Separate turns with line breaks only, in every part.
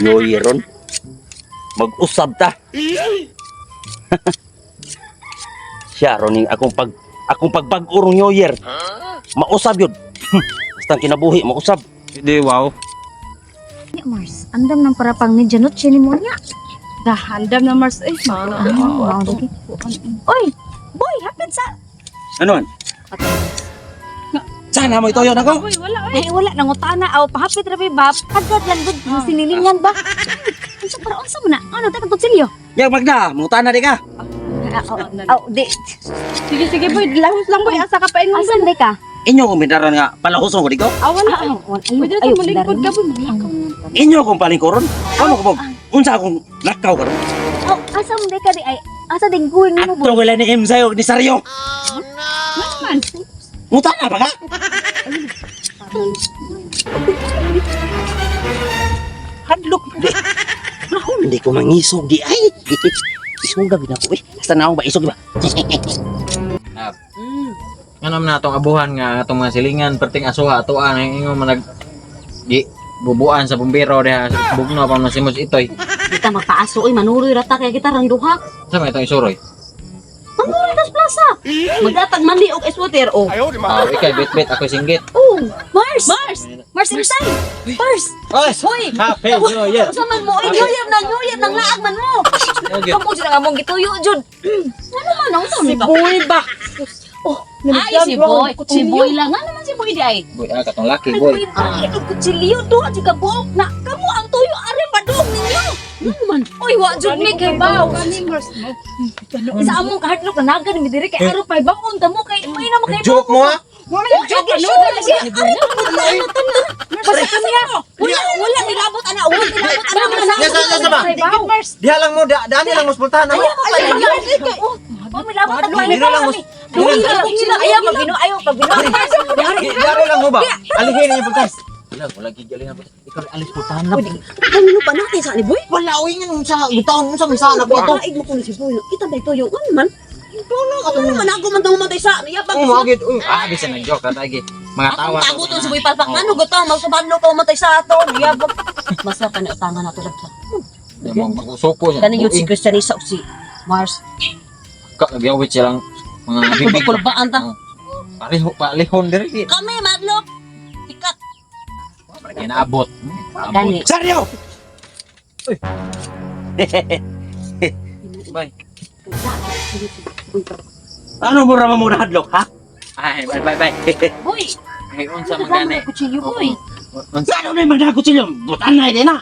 New Year ron. Mag-usab ta. Siya ron akong pagpag-urong New Year. Mausab yun. Basta kinabuhi, mausab.
Hindi, wow.
Ya, Mars, andam ng para pang ni Janot siya ni mo niya.
Dah, andam na Mars. Eh, mana?
Wow, lagi. Oy, boy, hapit sa...
Ano man? Sana mo itoyon ako?
Uy, wala
Eh, wala nang utana. Aw, pahapit ra ba? Agad lang gud sinilingan ba? Unsa para unsa mo na? Ano ta kadto silyo?
Ya Magda, muta na di ka.
Aw, di.
Sige, sige, boy. Lahos lang, boy. Asa ka pa ingon.
Asan di ka?
Inyo kong minaran nga palakuson ko di ko.
Awan na. Pwede na
Ayo,
malingkod ka, boy.
Inyo kong palingkoron. Ano ko unsa akong lakaw karon?
Aw, asa mo di ka di ay? Asa ding guwing mo
Ato wala ni M sayo ni Saryo.
Man.
Muta na ba ka? Hadlok di. Nahon hindi ko mangisog di ay. Isog gabi na ko eh. Basta na ako ba isog ba?
Ano man natong abuhan nga atong mga silingan perting asuha atoan ang ingon man nag di bubuan sa bumbero diha sa bugno pa man simos itoy.
Kita magpaaso oy, manuroy rata kay kita rang duha.
Sa may itong isuroy.
Manuroy tas plaza. Magdatag mandi og eswater o.
Ikay bit-bit ako singgit.
Oh, Mars. Mars inside. Mars.
Oy,
Hoy.
happy New Year.
Sa man mo, New Year nang laag man mo.
Okay.
Kamu sila nga mong gituyo, Jud. Ano man, ang
Si boy ba?
Oh, ay, si Boy. Si Boy lang. Ano man si Boy di ay?
Boy, katong laki boy.
Ay, kutsilyo doon. Si kabuok na. Kamu ang tuyo. Are, padung ninyo. Ano man? Oy, wa, Jud, may kay baw. Isa among kahatlok na nagan. May diri kay Aro, pay bangon. Tamo kay, may naman kay
Joke mo ha?
Joke, Basta kanya. Wala, nilabot, ana. Wala, nilabot, ana.
Yes, ba? Diha lang mo, dani lang mo sultahan na mo.
Oh, may labot at may
Dili lang mo.
Ayaw, pabino, ayaw, pabino.
Diari lang mo ba? Alihin niya pagkas. Wala gigaling na. Ikaw alis sultahan na.
Ano pa natin sa ni Boy?
Wala uy nga sa bitaon mo sa may sana ko ato.
Ig mo kuno si Boy. Kita ba ito yung man? Ano naman ako man daw matay sa niya pag
Magid uy. Bisa na joke na tagi. Mga tawa.
Ako to si Boy palpak. Ano goto magsubadlo ka matay sa ato. Niya pag masa pa na utangan nato dagsa.
Yung mga pag-usoko niya.
Kani yung si Christianisa o si Mars.
Nagawit silang mga bibig.
Kulbaan ta.
Palihon diri.
Kami madlok. Tikat.
Kinaabot.
Gani.
Saryo!
Bye.
Ano mo rama mo na hadlok ha?
Ay, bye.
Boy.
Ay, unsa man gani.
Kutsilyo Boy.
Unsa?
Saan na yung magdakot sila? Butan na din na.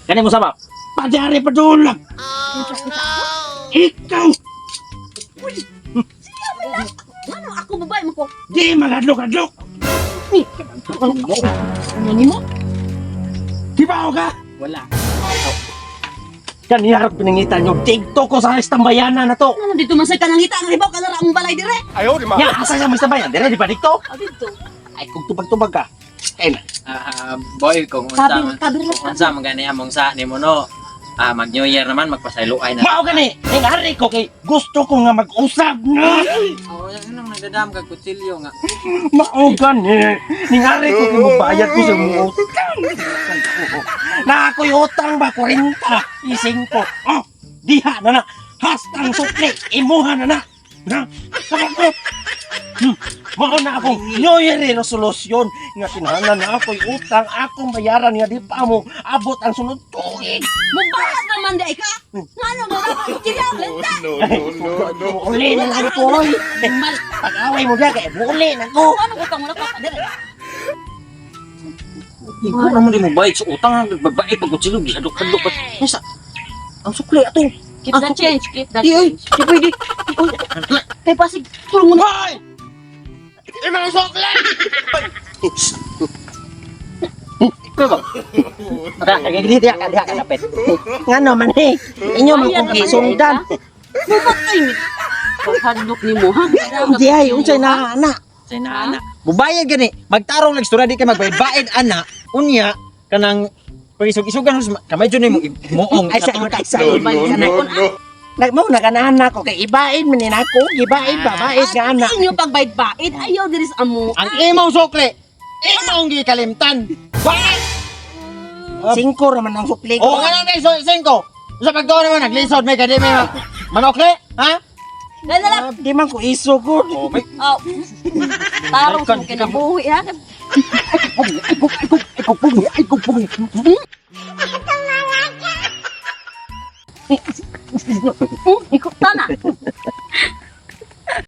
Kani mo sabab? Padari pa doon lang. Ikaw!
Ano ako babae mo ko?
Di magadlok-adlok!
Ano ni mo?
Di ba ako ka?
Wala.
Kaniharap pinangitan yung TikTok ko sa istambayanan na to.
Ano dito man sa kanangita ang ribaw ka na ang balay dire.
Ya, asa sa istambayan? Dire, di ba dito?
Dito.
Ay, kung tubag-tubag ka. Kaya na.
Boy, kung unsa
Kabir lang.
unsa man gani among sa nimo no. Mag New Year naman magpasayloay na.
Mao gani! Nangari ko kay gusto ko nga mag-usab na!
Oh, yan nang nagdadam kag kutsilyo nga.
Mao gani! Nangari ko kay magbayad ko sa mga utang! Na ako'y utang ba? 40! Ising ko! Oh! Diha na na! Hastang sukli! Imuha na na! Na! Sakot! Mao na akong New Year resolution nga kinahanglan na ako'y utang akong bayaran nga di pa mo abot ang sunod tuig.
Mubahas naman day ka. Ano ba ka kailangan lenta?
Uli na lang ko. Pag-away mo dyan kaya uli na ko.
Ano ko tamo na ka dire?
Ikaw naman di mo bayad sa utang ang babae pag utsilog gihadok-hadok pa. Nasa ang sukli ato.
Keep that change, keep that
Di ay,
change.
di pwede.
Kay pasig tulong mo na.
Hoy! Imang sukli! Ikaw ba? Diha ka lapit. Nga naman eh. Inyo man kong isundan.
Mamatay mi. Paghandok ni mo ha.
Di ay, unsay na ana.
Say na ana. Bubayad gani. Magtarong lang istorya di kay magbayad ana. Unya kanang pagisog-isugan kamay jud nimo moong.
Ay sa Nagmo na kanana ko kay ibaid man nako, gibaid ba baid nga ana.
Inyo pagbayad-bayad ayaw diri sa amo.
Ang imong sukli Imong gikalimtan. Bakit?
5 naman ang supli ko.
O nga nang 5. Sa pagtuon naman naglisod may kadi may manokle, ha?
Dala.
Di man ko iso ko.
Oh, may
Oh. Tarong sa kinabuhi ha. Ikot na.